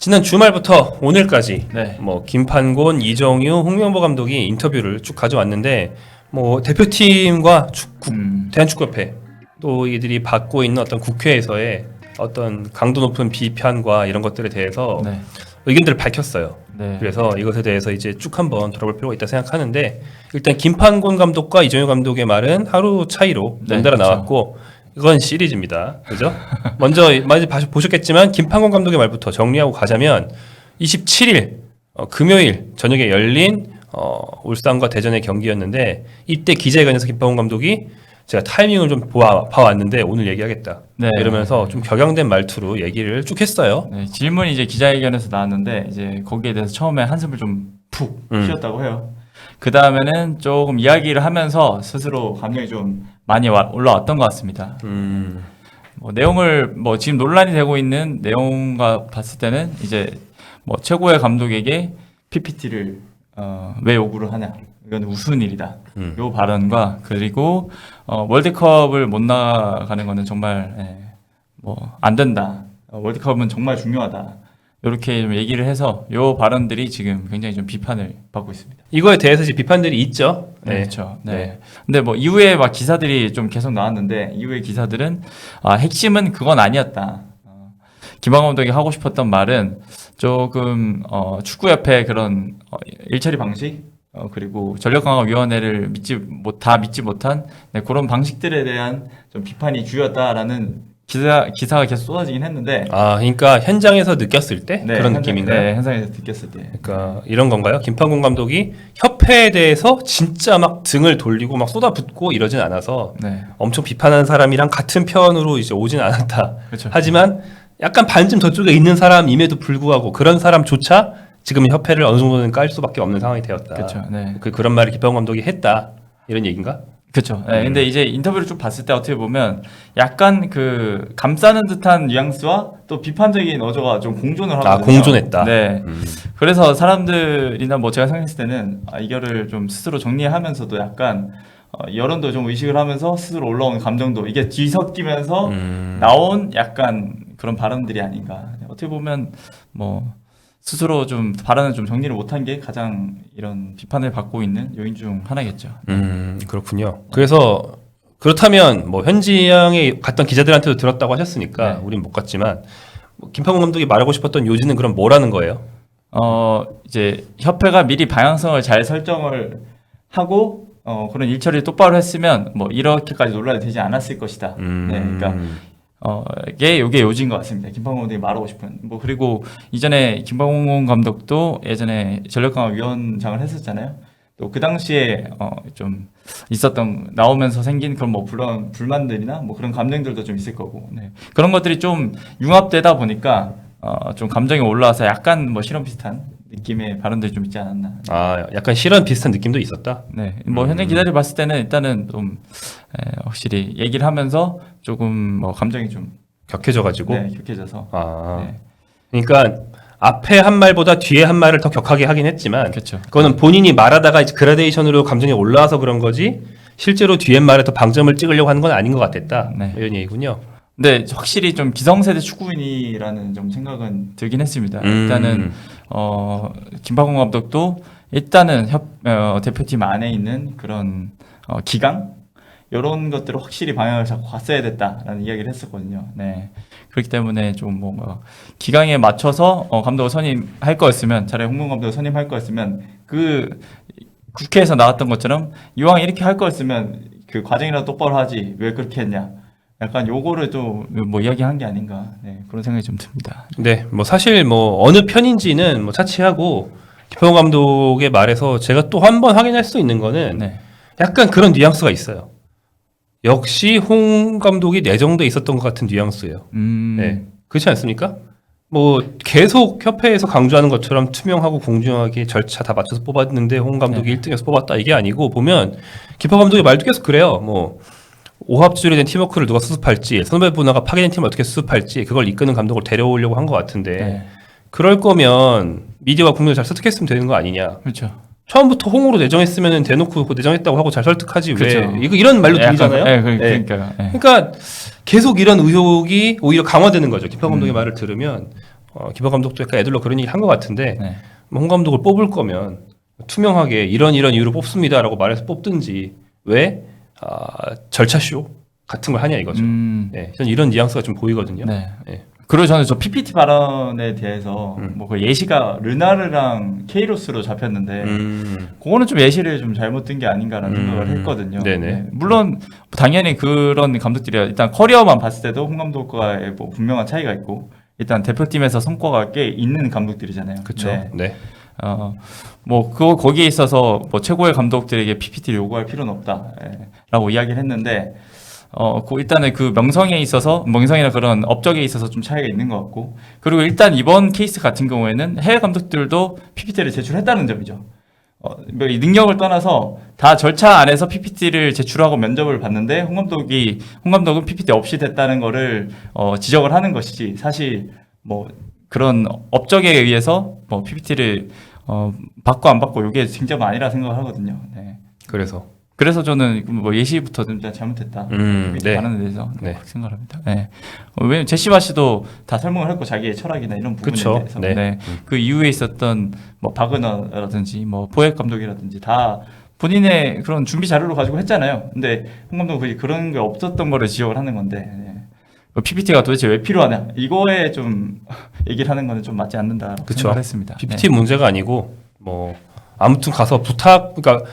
지난 주말부터 오늘까지 네. 뭐 김판곤, 이정유, 홍명보 감독이 인터뷰를 쭉 가져왔는데 뭐 대표팀과 대한축구협회 또 이들이 받고 있는 어떤 국회에서의 어떤 강도 높은 비판과 이런 것들에 대해서 네. 의견들을 밝혔어요. 네. 그래서 이것에 대해서 이제 쭉 한번 돌아볼 필요가 있다 생각하는데 일단 김판곤 감독과 이정유 감독의 말은 하루 차이로 네, 연달아 그렇죠. 나왔고 이건 시리즈입니다. 그죠? 먼저 많이 보셨겠지만 김판곤 감독의 말부터 정리하고 가자면 27일 금요일 저녁에 열린 울산과 대전의 경기였는데 이때 기자회견에서 김판곤 감독이 제가 타이밍을 좀 봐왔는데 오늘 얘기하겠다 네. 이러면서 좀 격양된 말투로 얘기를 쭉 했어요. 네, 질문이 이제 기자회견에서 나왔는데 이제 거기에 대해서 처음에 한숨을 좀 푹 쉬었다고 해요. 그 다음에는 조금 이야기를 하면서 스스로 감정이 좀 많이 올라왔던 것 같습니다. 뭐 내용을 뭐 지금 논란이 되고 있는 내용과 봤을 때는 이제 뭐 최고의 감독에게 PPT를 왜 요구를 하냐? 이건 우스운 일이다. 요 발언과 그리고 월드컵을 못 나가는 거는 정말 뭐 안 된다. 월드컵은 정말 중요하다. 이렇게 좀 얘기를 해서 요 발언들이 지금 굉장히 좀 비판을 받고 있습니다. 이거에 대해서 이제 비판들이 있죠. 네, 그렇죠. 네. 근데 뭐 이후에 막 기사들이 좀 계속 나왔는데 이후에 기사들은 핵심은 그건 아니었다. 김판곤 감독이 하고 싶었던 말은 조금 축구협회 그런 일처리 방식 그리고 전력강화위원회를 믿지 못한 그런 방식들에 대한 좀 비판이 주였다라는 기사가 계속 쏟아지긴 했는데 그러니까 현장에서 느꼈을 때 그런 느낌인가요? 네, 현장에서 느꼈을 때. 그러니까 이런 건가요? 김판곤 감독이 협회에 대해서 진짜 막 등을 돌리고 막 쏟아붓고 이러진 않아서 네. 엄청 비판하는 사람이랑 같은 편으로 이제 오진 않았다. 그렇죠. 하지만 약간 반쯤 저쪽에 있는 사람임에도 불구하고 그런 사람조차 지금 협회를 어느 정도는 깔 수밖에 없는 상황이 되었다. 그렇죠. 네. 그런 말을 김판곤 감독이 했다. 이런 얘기인가? 그렇죠. 네, 근데 이제 인터뷰를 쭉 봤을 때 어떻게 보면 약간 그 감싸는 듯한 뉘앙스와 또 비판적인 어조가 좀 공존을 하거든요. 공존했다. 네. 그래서 사람들이나 뭐 제가 생각했을 때는 이거를 좀 스스로 정리하면서도 약간 여론도 좀 의식을 하면서 스스로 올라오는 감정도 이게 뒤섞이면서 나온 약간 그런 발언들이 아닌가. 어떻게 보면 뭐 스스로 좀 발언을 좀 정리를 못한 게 가장 이런 비판을 받고 있는 요인 중 하나겠죠. 그렇군요. 그래서 그렇다면 뭐 현지양에 갔던 기자들한테도 들었다고 하셨으니까 네. 우린 못 갔지만 김판곤 감독이 말하고 싶었던 요지는 그럼 뭐라는 거예요? 이제 협회가 미리 방향성을 잘 설정을 하고 그런 일처리를 똑바로 했으면 뭐 이렇게까지 논란이 되지 않았을 것이다. 네, 그러니까 요게 요지인 것 같습니다. 김판곤 감독이 말하고 싶은 뭐 그리고 이전에 김판곤 감독도 예전에 전력강화위원장을 했었잖아요. 또 그 당시에 좀 있었던 나오면서 생긴 그런 뭐 불만들이나 뭐 그런 감정들도 좀 있을 거고 네. 그런 것들이 좀 융합되다 보니까 좀 감정이 올라와서 약간 뭐 실험 비슷한 느낌의 발언들이 좀 있지 않았나. 약간 실언 비슷한 느낌도 있었다. 네, 뭐 현장 기자들 봤을 때는 일단은 좀 확실히 얘기를 하면서 조금 뭐 감정이 좀 격해져가지고. 네, 격해져서. 네. 그러니까 앞에 한 말보다 뒤에 한 말을 더 격하게 하긴 했지만, 그렇죠. 그거는 본인이 말하다가 이제 그라데이션으로 감정이 올라와서 그런 거지. 실제로 뒤에 말에 더 방점을 찍으려고 하는 건 아닌 것 같았다. 네. 이런 얘기군요. 근데 확실히 좀 기성세대 축구인이라는 좀 생각은 들긴 했습니다. 일단은 김판곤 감독도 일단은 대표팀 안에 있는 그런 기강 이런 것들을 확실히 방향을 잡고 갔어야 됐다라는 이야기를 했었거든요. 네. 그렇기 때문에 좀 뭔가 기강에 맞춰서 감독을 선임할 거였으면 차라리 홍명 감독을 선임할 거였으면 그 국회에서 나왔던 것처럼 이왕 이렇게 할 거였으면 그 과정이라도 똑바로 하지 왜 그렇게 했냐. 약간 요거를 좀 뭐 이야기한 게 아닌가 네, 그런 생각이 좀 듭니다. 네, 뭐 사실 뭐 어느 편인지는 뭐 차치하고 김판곤 감독의 말에서 제가 또 한 번 확인할 수 있는 거는 네. 약간 그런 뉘앙스가 있어요. 역시 홍 감독이 내정돼 있었던 것 같은 뉘앙스예요. 네, 그렇지 않습니까? 뭐 계속 협회에서 강조하는 것처럼 투명하고 공정하게 절차 다 맞춰서 뽑았는데 홍 감독이 1등에서 뽑았다 이게 아니고 보면 김판곤 감독의 말도 계속 그래요. 뭐 오합지졸이 된 팀워크를 누가 수습할지 선배 문화가 파괴된 팀을 어떻게 수습할지 그걸 이끄는 감독을 데려오려고 한 것 같은데 네. 그럴 거면 미디어와 국민을 잘 설득했으면 되는 거 아니냐. 그렇죠. 처음부터 홍으로 내정했으면 대놓고 내정했다고 하고 잘 설득하지 그렇죠. 왜 이런 말로 들리잖아요. 네, 그러니까요. 네. 그러니까 계속 이런 의혹이 오히려 강화되는 거죠. 김판곤 감독의 말을 들으면 기버 감독도 약간 애들로 그런 얘기 한 것 같은데 네. 홍 감독을 뽑을 거면 투명하게 이런 이유로 뽑습니다라고 말해서 뽑든지 왜 절차쇼 같은 걸 하냐 이거죠. 네, 저는 이런 뉘앙스가 좀 보이거든요. 네. 네. 그리고 저는 저 PPT 발언에 대해서 뭐 그 예시가 르나르랑 케이로스로 잡혔는데 그거는 좀 예시를 좀 잘못 든 게 아닌가라는 생각을 했거든요. 네네. 네. 물론 당연히 그런 감독들이 일단 커리어만 봤을 때도 홍 감독과의 뭐 분명한 차이가 있고 일단 대표팀에서 성과가 꽤 있는 감독들이잖아요. 그렇죠. 네. 네. 뭐 거기에 있어서 뭐 최고의 감독들에게 PPT를 요구할 필요는 없다라고 이야기를 했는데 일단은 그 명성에 있어서 명성이나 그런 업적에 있어서 좀 차이가 있는 것 같고 그리고 일단 이번 케이스 같은 경우에는 해외 감독들도 PPT를 제출했다는 점이죠. 이 능력을 떠나서 다 절차 안에서 PPT를 제출하고 면접을 봤는데 홍 감독은 PPT 없이 됐다는 거를 지적을 하는 것이지 사실 뭐 그런 업적에 의해서 뭐 PPT를 받고 안 받고 이게 쟁점은 아니라 생각을 하거든요. 네. 그래서 저는 뭐 예시부터 좀 잘못했다. 네. 하는 데서 네. 그렇게 생각합니다. 네. 왜냐면 제시바 씨도 다 설명을 했고 자기의 철학이나 이런 부분에 그쵸. 대해서 네. 네. 그 이후에 있었던 뭐 바그너라든지 뭐 포획 감독이라든지 다 본인의 그런 준비 자료를 가지고 했잖아요. 근데 홍 감독은 그런 게 없었던 거를 지적을 하는 건데 네. PPT가 도대체 왜 필요하냐 이거에 좀 얘기를 하는 거는 좀 맞지 않는다라고 생각을 했습니다. PPT 문제가 아니고 뭐 아무튼 가서 그러니까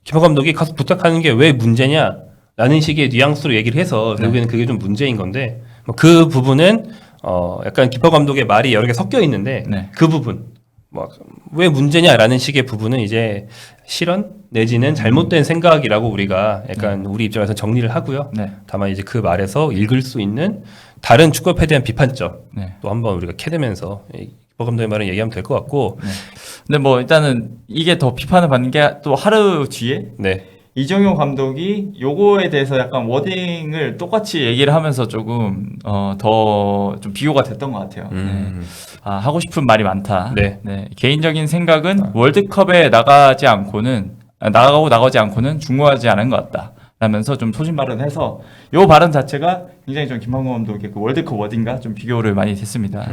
기버 감독이 가서 부탁하는 게 왜 문제냐라는 식의 뉘앙스로 얘기를 해서 결국에는 그게 좀 문제인 건데 그 부분은 약간 기버 감독의 말이 여러 개 섞여 있는데 그 부분 뭐 왜 문제냐라는 식의 부분은 이제 실언 내지는 잘못된 생각이라고 우리가 약간 우리 입장에서 정리를 하고요. 다만 이제 그 말에서 읽을 수 있는 다른 축구협회에 대한 비판점 또 한번 우리가 캐내면서 기버 감독의 말은 얘기하면 될 것 같고. 근데 뭐 일단은 이게 더 비판을 받는 게 또 하루 뒤에 이정효 감독이 요거에 대해서 약간 워딩을 똑같이 얘기를 하면서 조금 더 좀 비교가 됐던 것 같아요. 하고 싶은 말이 많다. 개인적인 생각은 월드컵에 나가지 않고는 중요하지 않은 것 같다. 라면서 좀 소신 발언해서 요 발언 자체가 굉장히 좀 김한국 감독의 그 월드컵 워딩과 좀 비교를 많이 됐습니다.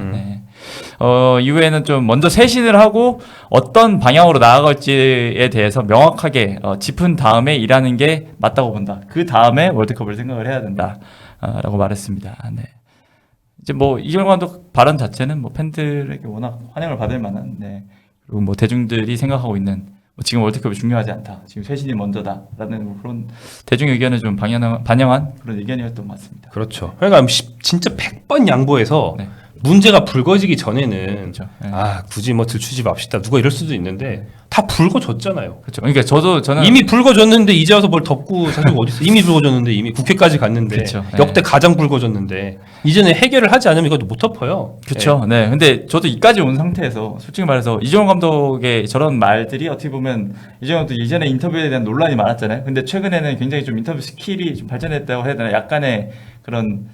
이후에는 좀 먼저 쇄신을 하고 어떤 방향으로 나아갈지에 대해서 명확하게 짚은 다음에 일하는 게 맞다고 본다. 그 다음에 월드컵을 생각을 해야 된다. 라고 말했습니다. 이제 뭐 이정효 감독 발언 자체는 뭐 팬들에게 워낙 환영을 받을 만한 그리고 뭐 대중들이 생각하고 있는 지금 월드컵이 중요하지 않다. 지금 쇄신이 먼저다라는 뭐 그런 대중 의견을 좀 반영한 그런 의견이었던 것 같습니다. 그렇죠. 그러니까 진짜 100번 양보해서 문제가 불거지기 전에는 굳이 뭐 들추지 맙시다. 누가 이럴 수도 있는데 다 불거졌잖아요. 그렇죠. 그러니까 저는 이미 불거졌는데 이제 와서 뭘 덮고 사실 어디 있어? 이미 불거졌는데 이미 국회까지 갔는데 역대 가장 불거졌는데 이제는 해결을 하지 않으면 이것도 못 덮어요. 그렇죠. 네. 근데 저도 이까지 온 상태에서 솔직히 말해서 이정효 감독의 저런 말들이 어떻게 보면 이정효 감독 이전에 인터뷰에 대한 논란이 많았잖아요. 근데 최근에는 굉장히 좀 인터뷰 스킬이 좀 발전했다고 해야 되나? 약간의 그런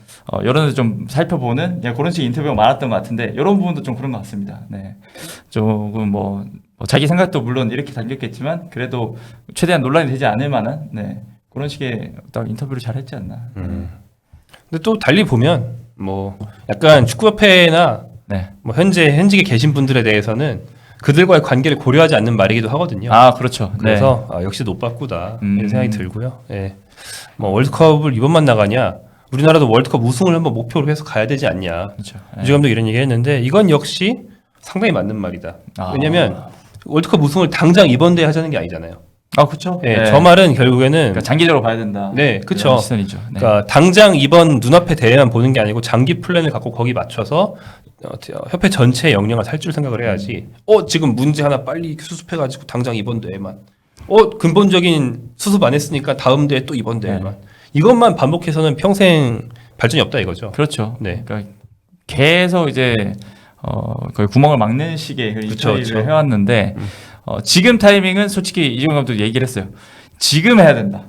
여론을 좀 살펴보는 그런 식의 인터뷰가 많았던 것 같은데 이런 부분도 좀 그런 것 같습니다. 조금 뭐 자기 생각도 물론 이렇게 담겼겠지만 그래도 최대한 논란이 되지 않을 만한 그런 식의 딱 인터뷰를 잘 했지 않나. 근데 또 달리 보면 뭐 약간 축구협회나 뭐 현직에 계신 분들에 대해서는 그들과의 관계를 고려하지 않는 말이기도 하거든요. 그렇죠. 그래서 역시 노빠꾸다 이런 생각이 들고요. 뭐 월드컵을 이번만 나가냐? 우리나라도 월드컵 우승을 한번 목표로 해서 가야 되지 않냐. 유지 감독이 이런 얘기 했는데 이건 역시 상당히 맞는 말이다. 왜냐면 월드컵 우승을 당장 이번 대회 하자는 게 아니잖아요. 그렇죠. 저 말은 결국에는 그러니까 장기적으로 봐야 된다. 그렇죠. 시선이죠. 그러니까 당장 이번 눈앞의 대회만 보는 게 아니고 장기 플랜을 갖고 거기 맞춰서 협회 전체의 역량을 살줄 생각을 해야지. 지금 문제 하나 빨리 수습해가지고 당장 이번 대회만. 근본적인 수습 안 했으니까 다음 대회 또 이번 대회만. 이것만 반복해서는 평생 발전이 없다 이거죠. 그렇죠. 그러니까 계속 이제 거의 구멍을 막는 식의 인터뷰를 해왔는데 지금 타이밍은 솔직히 이정효 감독도 얘기를 했어요. 지금 해야 된다.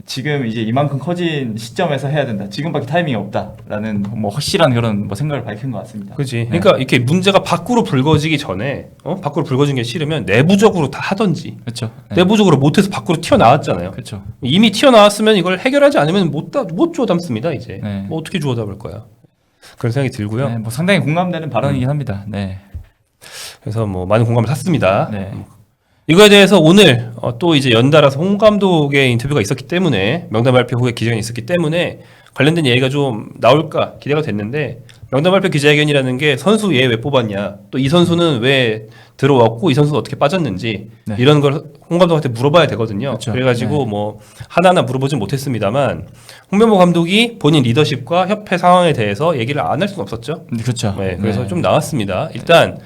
지금 이제 이만큼 커진 시점에서 해야 된다. 지금밖에 타이밍이 없다라는 뭐 확실한 그런 뭐 생각을 밝힌 것 같습니다. 그렇지. 그러니까 이렇게 문제가 밖으로 불거지기 전에 밖으로 불거진 게 싫으면 내부적으로 다 하던지. 그렇죠. 내부적으로 못해서 밖으로 튀어나왔잖아요. 그렇죠. 이미 튀어나왔으면 이걸 해결하지 않으면 못 주워 담습니다. 이제 뭐 어떻게 주워 담을 거야. 그런 생각이 들고요. 네, 뭐 상당히 공감되는 발언이긴 합니다. 네. 그래서 뭐 많은 공감을 샀습니다. 네. 이거에 대해서 오늘 또 이제 연달아서 홍 감독의 인터뷰가 있었기 때문에 명단 발표 후에 기자회견이 있었기 때문에 관련된 얘기가 좀 나올까 기대가 됐는데 명단 발표 기자회견이라는 게 선수 얘 왜 뽑았냐 또 이 선수는 왜 들어왔고 이 선수는 어떻게 빠졌는지 네. 이런 걸 홍 감독한테 물어봐야 되거든요. 그렇죠. 그래가지고 네. 뭐 하나하나 물어보진 못했습니다만 홍명보 감독이 본인 리더십과 협회 상황에 대해서 얘기를 안 할 수는 없었죠. 그렇죠. 네, 그래서 네. 좀 나왔습니다. 일단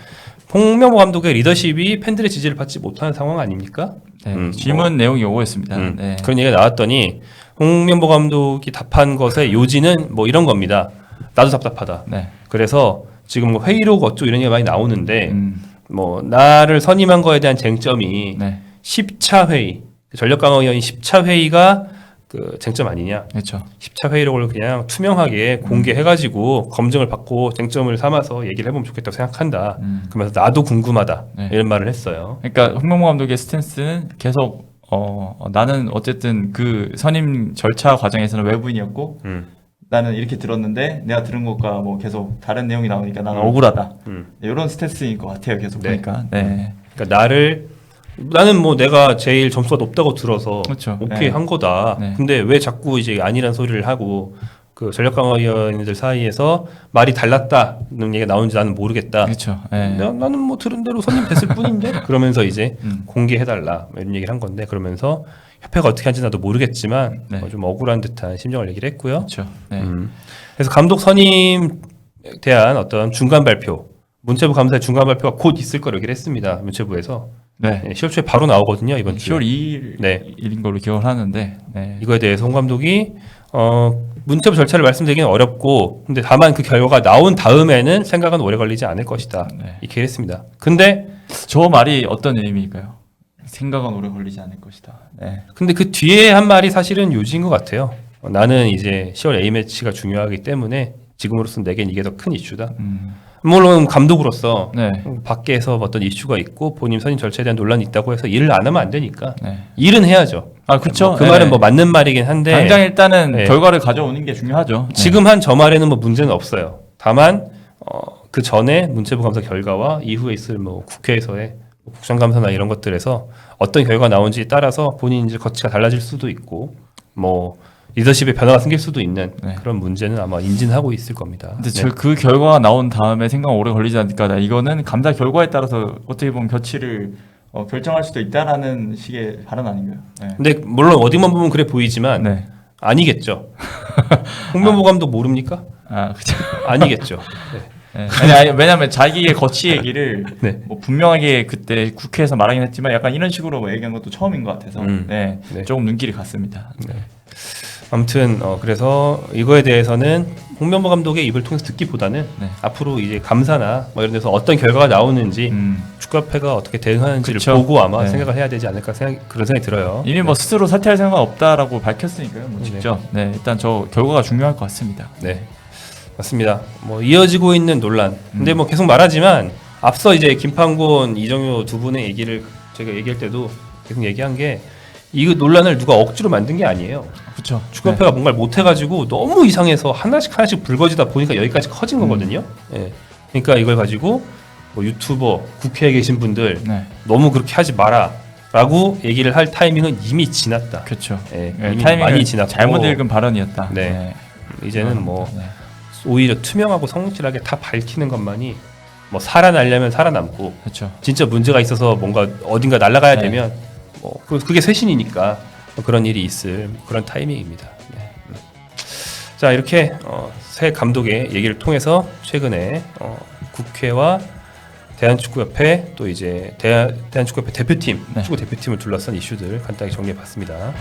홍명보 감독의 리더십이 팬들의 지지를 받지 못하는 상황 아닙니까? 네. 질문 내용이 오고있습니다. 네. 그런 얘기가 나왔더니 홍명보 감독이 답한 것의 요지는 뭐 이런 겁니다. 나도 답답하다. 네. 그래서 지금 뭐 회의록 어쩌고 이런 얘기가 많이 나오는데 뭐 나를 선임한 거에 대한 쟁점이 네. 10차 회의, 전력강화위원회 10차 회의가 그 쟁점 아니냐. 그렇죠. 10차 회의록을 그냥 투명하게 공개해가지고 검증을 받고 쟁점을 삼아서 얘기를 해보면 좋겠다고 생각한다. 그러면서 나도 궁금하다. 네. 이런 말을 했어요. 그러니까 홍명보 감독의 스탠스는 계속 나는 어쨌든 그 선임 절차 과정에서는 외부인이었고 나는 이렇게 들었는데 내가 들은 것과 뭐 계속 다른 내용이 나오니까 나는 억울하다. 네, 이런 스탠스인 것 같아요. 계속 네. 보니까. 네. 그러니까 나는 뭐 내가 제일 점수가 높다고 들어서 그렇죠. 오케이 네. 한 거다. 네. 근데 왜 자꾸 이제 아니란 소리를 하고 그 전력강화위원들 사이에서 말이 달랐다는 얘기가 나오는지 나는 모르겠다. 그렇죠. 네. 나는 뭐 들은 대로 선임 됐을 뿐인데 그러면서 이제 공개해달라 뭐 이런 얘기를 한 건데 그러면서 협회가 어떻게 하는지 나도 모르겠지만 네. 좀 억울한 듯한 심정을 얘기를 했고요. 그렇죠. 네. 그래서 감독 선임에 대한 어떤 중간 발표, 문체부 감사의 중간 발표가 곧 있을 거라고 얘기를 했습니다. 문체부에서. 네. 10월 초에 바로 나오거든요. 이번 주에. 10월 2일 네. 일인 걸로 기억을 하는데. 네. 이거에 대해서 홍 감독이 문체부 절차를 말씀드리기는 어렵고 근데 다만 그 결과가 나온 다음에는 생각은 오래 걸리지 않을 것이다. 네. 이렇게 했습니다. 근데 저 말이 어떤 의미일까요? 생각은 오래 걸리지 않을 것이다. 네. 그 뒤에 한 말이 사실은 요지인 것 같아요. 나는 이제 10월 A매치가 중요하기 때문에 지금으로서는 내겐 이게 더 큰 이슈다. 물론 감독으로서 네. 밖에서 어떤 이슈가 있고 본인 선임 절차에 대한 논란이 있다고 해서 일을 안 하면 안 되니까 네. 일은 해야죠. 아, 그렇죠. 그 말은 뭐 맞는 말이긴 한데 당장 일단은 네. 결과를 가져오는 게 중요하죠. 네. 지금 한 저 말에는 뭐 문제는 없어요. 다만 그 전에 문체부 감사 결과와 이후에 있을 뭐 국회에서의 국정감사나 이런 것들에서 어떤 결과가 나온지에 따라서 본인 이제 거치가 달라질 수도 있고 뭐 리더십에 변화가 생길 수도 있는 네. 그런 문제는 아마 인진하고 있을 겁니다. 근데 네. 그 결과가 나온 다음에 생각 오래 걸리지 않을까. 이거는 감사 결과에 따라서 어떻게 보면 겨치를 결정할 수도 있다라는 식의 발언 아닌가요? 네. 근데 물론 어디만 보면 그래 보이지만 네. 아니겠죠. 홍명보 감독 모릅니까? 아, 그렇죠. 아니겠죠. 네. 네. 아니, 왜냐면 자기의 거치 얘기를 네. 뭐 분명하게 그때 국회에서 말하긴 했지만 약간 이런 식으로 뭐 얘기한 것도 처음인 것 같아서 네. 네. 조금 눈길이 갔습니다. 네. 아무튼 그래서 이거에 대해서는 홍명보 감독의 입을 통해서 듣기보다는 네. 앞으로 이제 감사나 뭐 이런 데서 어떤 결과가 나오는지 축구협회가 어떻게 대응하는지를 그쵸. 보고 아마 네. 생각을 해야 되지 않을까 그런 생각이 들어요. 이미 뭐 스스로 사퇴할 생각 없다라고 밝혔으니까요. 뭐 직접. 네. 일단 저 결과가 중요할 것 같습니다. 네, 맞습니다. 뭐 이어지고 있는 논란. 근데 뭐 계속 말하지만 앞서 이제 김판곤, 이정효 두 분의 얘기를 제가 얘기할 때도 계속 얘기한 게 이 논란을 누가 억지로 만든 게 아니에요. 그렇죠. 축구협회가 뭔가를 못해가지고 너무 이상해서 하나씩 불거지다 보니까 여기까지 커진 거거든요. 예. 그러니까 이걸 가지고 뭐 유튜버, 국회에 계신 분들 네. 너무 그렇게 하지 마라라고 얘기를 할 타이밍은 이미 지났다. 그렇죠. 예, 네, 이미 타이밍을 많이 지났고 잘못 읽은 발언이었다. 네. 이제는 뭐 네. 오히려 투명하고 성실하게 다 밝히는 것만이 뭐 살아나려면 살아남고 그렇죠. 진짜 문제가 있어서 뭔가 어딘가 날아가야 네. 되면 뭐 그게 쇄신이니까 그런 일이 있을 그런 타이밍입니다. 네. 자 이렇게 새 감독의 얘기를 통해서 최근에 국회와 대한축구협회 또 이제 대한축구협회 대표팀 네. 축구 대표팀을 둘러싼 이슈들 간단히 정리해봤습니다.